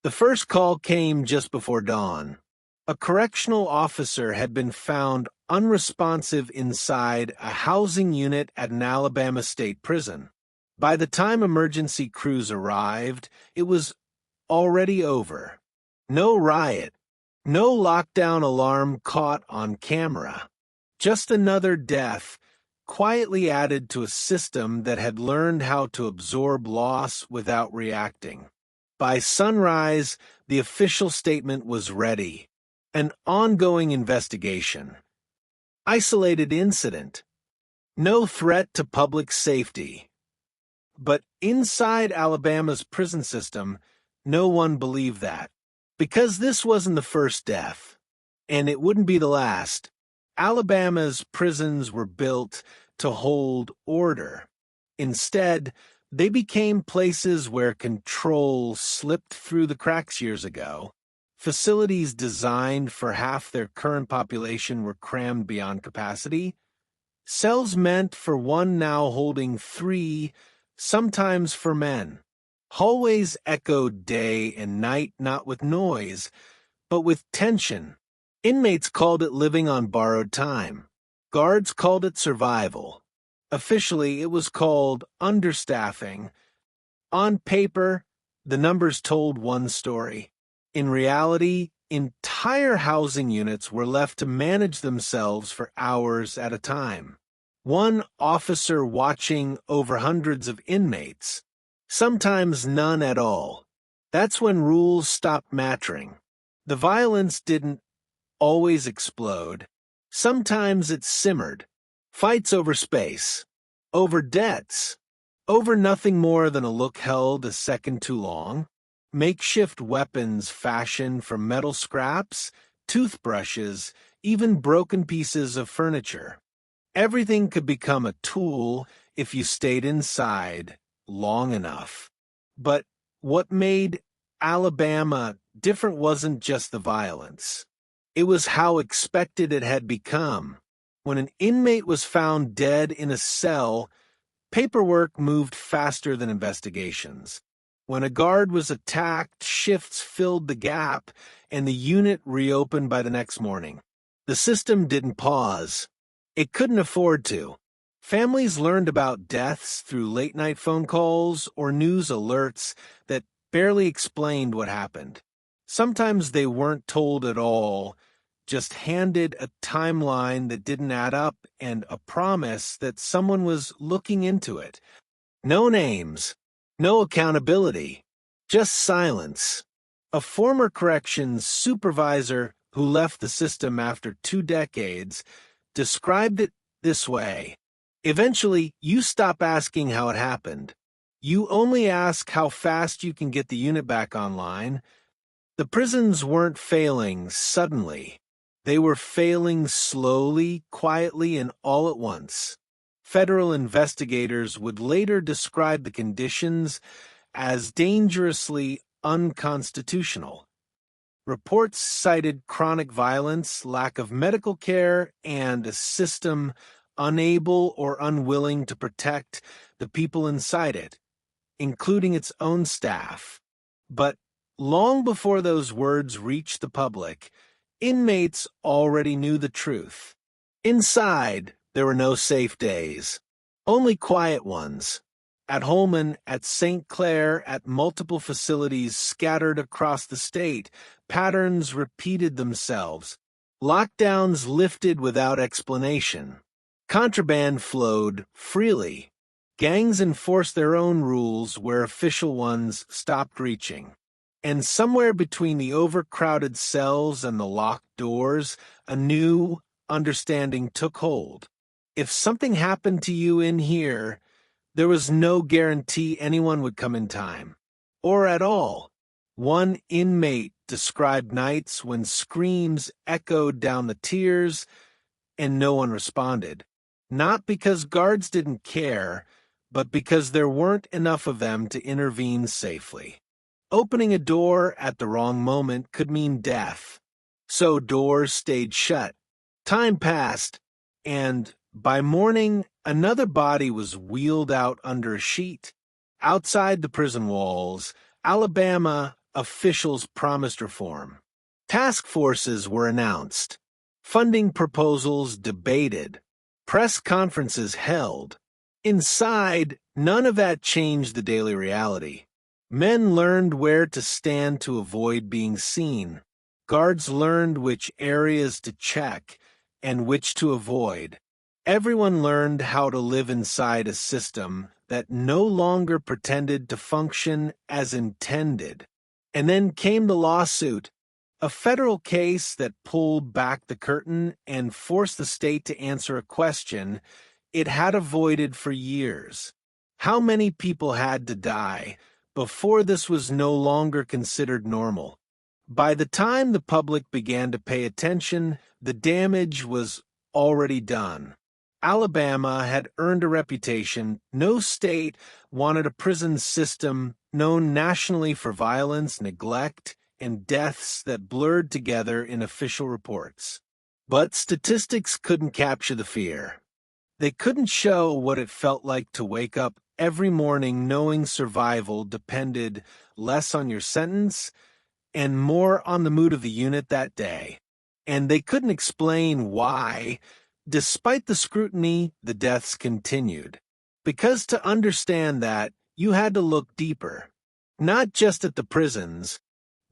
The first call came just before dawn. A correctional officer had been found unresponsive inside a housing unit at an Alabama state prison. By the time emergency crews arrived, it was already over. No riot, no lockdown alarm caught on camera. Just another death, quietly added to a system that had learned how to absorb loss without reacting. By sunrise, the official statement was ready. An ongoing investigation. Isolated incident. No threat to public safety. But inside Alabama's prison system, no one believed that. Because this wasn't the first death, and it wouldn't be the last, Alabama's prisons were built to hold order. Instead, they became places where control slipped through the cracks years ago. Facilities designed for half their current population were crammed beyond capacity. Cells meant for one now holding 3, sometimes for men. Hallways echoed day and night, not with noise, but with tension. Inmates called it living on borrowed time. Guards called it survival. Officially, it was called understaffing. On paper, the numbers told one story. In reality, entire housing units were left to manage themselves for hours at a time. One officer watching over hundreds of inmates, sometimes none at all. That's when rules stopped mattering. The violence didn't always explode. Sometimes it simmered. Fights over space, over debts, over nothing more than a look held a second too long. Makeshift weapons fashioned from metal scraps, toothbrushes, even broken pieces of furniture. Everything could become a tool if you stayed inside long enough. But what made Alabama different wasn't just the violence. It was how expected it had become. When an inmate was found dead in a cell, paperwork moved faster than investigations. When a guard was attacked, shifts filled the gap, and the unit reopened by the next morning. The system didn't pause. It couldn't afford to. Families learned about deaths through late-night phone calls or news alerts that barely explained what happened. Sometimes they weren't told at all, just handed a timeline that didn't add up and a promise that someone was looking into it. No names, no accountability, just silence. A former corrections supervisor who left the system after 2 decades described it this way. Eventually, you stop asking how it happened. You only ask how fast you can get the unit back online. The prisons weren't failing suddenly. They were failing slowly, quietly, and all at once. Federal investigators would later describe the conditions as dangerously unconstitutional. Reports cited chronic violence, lack of medical care, and a system unable or unwilling to protect the people inside it, including its own staff. But long before those words reached the public, inmates already knew the truth. Inside, there were no safe days, only quiet ones. At Holman, at St. Clair, at multiple facilities scattered across the state, patterns repeated themselves. Lockdowns lifted without explanation. Contraband flowed freely. Gangs enforced their own rules where official ones stopped reaching. And somewhere between the overcrowded cells and the locked doors, a new understanding took hold. If something happened to you in here, there was no guarantee anyone would come in time, or at all. One inmate described nights when screams echoed down the tiers and no one responded. Not because guards didn't care, but because there weren't enough of them to intervene safely. Opening a door at the wrong moment could mean death. So doors stayed shut. Time passed, and by morning, another body was wheeled out under a sheet. Outside the prison walls, Alabama officials promised reform. Task forces were announced, funding proposals debated, press conferences held. Inside, none of that changed the daily reality. Men learned where to stand to avoid being seen. Guards learned which areas to check and which to avoid. Everyone learned how to live inside a system that no longer pretended to function as intended. And then came the lawsuit, a federal case that pulled back the curtain and forced the state to answer a question it had avoided for years. How many people had to die before this was no longer considered normal? By the time the public began to pay attention, the damage was already done. Alabama had earned a reputation. No state wanted a prison system known nationally for violence, neglect, and deaths that blurred together in official reports. But statistics couldn't capture the fear. They couldn't show what it felt like to wake up every morning knowing survival depended less on your sentence and more on the mood of the unit that day. And they couldn't explain why, despite the scrutiny, the deaths continued. Because to understand that, you had to look deeper, not just at the prisons,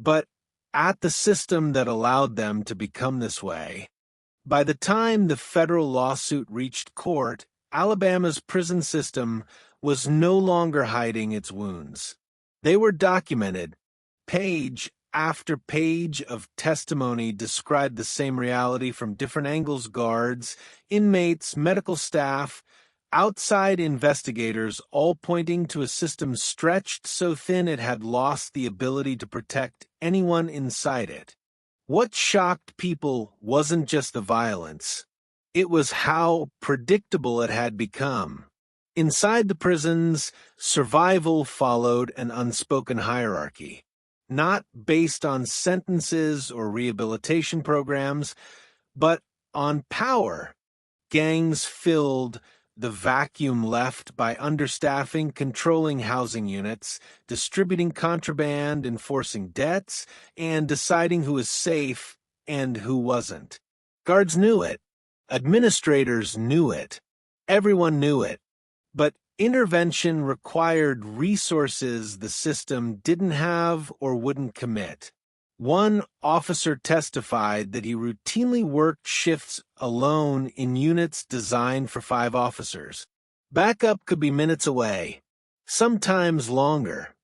but at the system that allowed them to become this way. By the time the federal lawsuit reached court, Alabama's prison system was no longer hiding its wounds. They were documented. Page after page of testimony described the same reality from different angles: guards, inmates, medical staff, outside investigators, all pointing to a system stretched so thin it had lost the ability to protect anyone inside it. What shocked people wasn't just the violence. It was how predictable it had become. Inside the prisons, survival followed an unspoken hierarchy, not based on sentences or rehabilitation programs, but on power. Gangs filled the vacuum left by understaffing, controlling housing units, distributing contraband, enforcing debts, and deciding who was safe and who wasn't. Guards knew it. Administrators knew it. Everyone knew it. But intervention required resources the system didn't have or wouldn't commit. One officer testified that he routinely worked shifts alone in units designed for 5 officers. Backup could be minutes away, sometimes longer,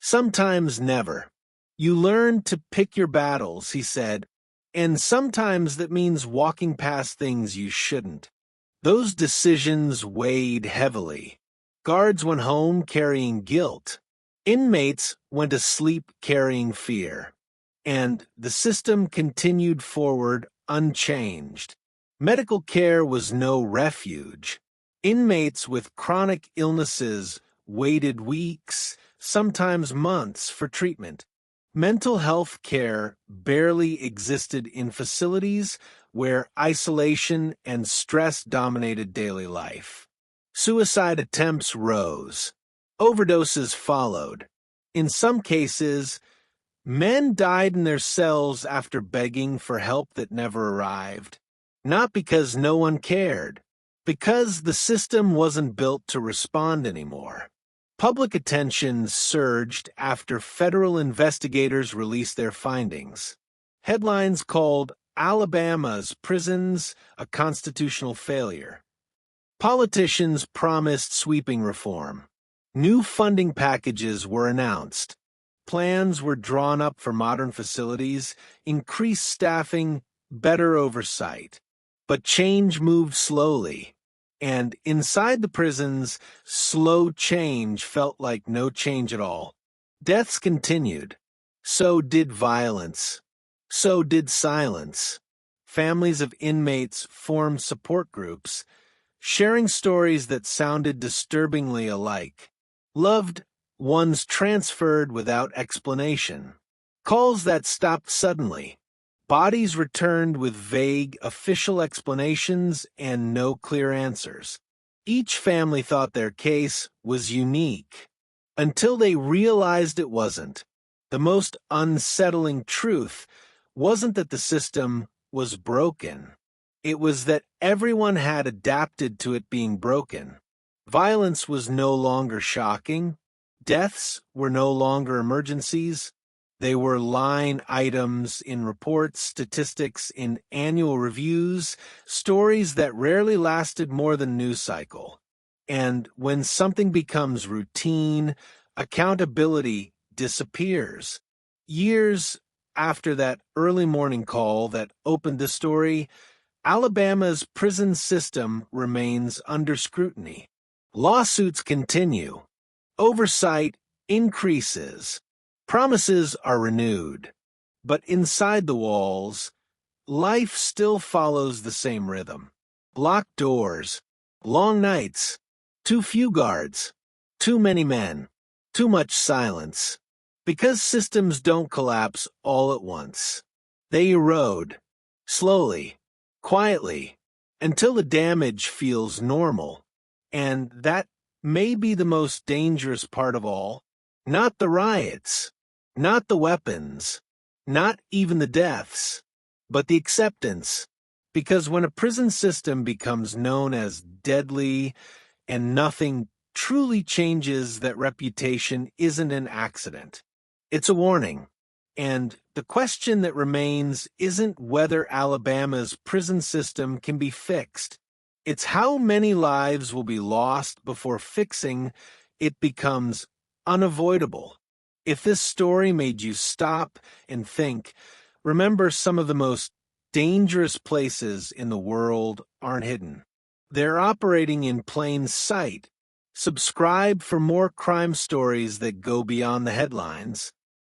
sometimes never. You learn to pick your battles, he said, and sometimes that means walking past things you shouldn't. Those decisions weighed heavily. Guards went home carrying guilt. Inmates went to sleep carrying fear. And the system continued forward unchanged. Medical care was no refuge. Inmates with chronic illnesses waited weeks, sometimes months, for treatment. Mental health care barely existed in facilities where isolation and stress dominated daily life. Suicide attempts rose. Overdoses followed. In some cases, men died in their cells after begging for help that never arrived. Not because no one cared, because the system wasn't built to respond anymore. Public attention surged after federal investigators released their findings. Headlines called Alabama's Prisons a Constitutional Failure. Politicians promised sweeping reform. New funding packages were announced. Plans were drawn up for modern facilities, increased staffing, better oversight. But change moved slowly, and inside the prisons, slow change felt like no change at all. Deaths continued. So did violence. So did silence. Families of inmates formed support groups, sharing stories that sounded disturbingly alike. Loved ones transferred without explanation. Calls that stopped suddenly. Bodies returned with vague official explanations and no clear answers. Each family thought their case was unique, until they realized it wasn't. The most unsettling truth wasn't that the system was broken. It was that everyone had adapted to it being broken. Violence was no longer shocking. Deaths were no longer emergencies. They were line items in reports, statistics in annual reviews, stories that rarely lasted more than news cycle. And when something becomes routine, accountability disappears. Years after that early morning call that opened the story, Alabama's prison system remains under scrutiny. Lawsuits continue. Oversight increases. Promises are renewed. But inside the walls, life still follows the same rhythm. Locked doors, long nights, too few guards, too many men, too much silence. Because systems don't collapse all at once. They erode, slowly, quietly, until the damage feels normal. And that may be the most dangerous part of all. Not the riots, not the weapons, not even the deaths, but the acceptance. Because when a prison system becomes known as deadly and nothing truly changes, that reputation isn't an accident. It's a warning. And the question that remains isn't whether Alabama's prison system can be fixed. It's how many lives will be lost before fixing it becomes unavoidable. If this story made you stop and think, remember some of the most dangerous places in the world aren't hidden. They're operating in plain sight. Subscribe for more crime stories that go beyond the headlines.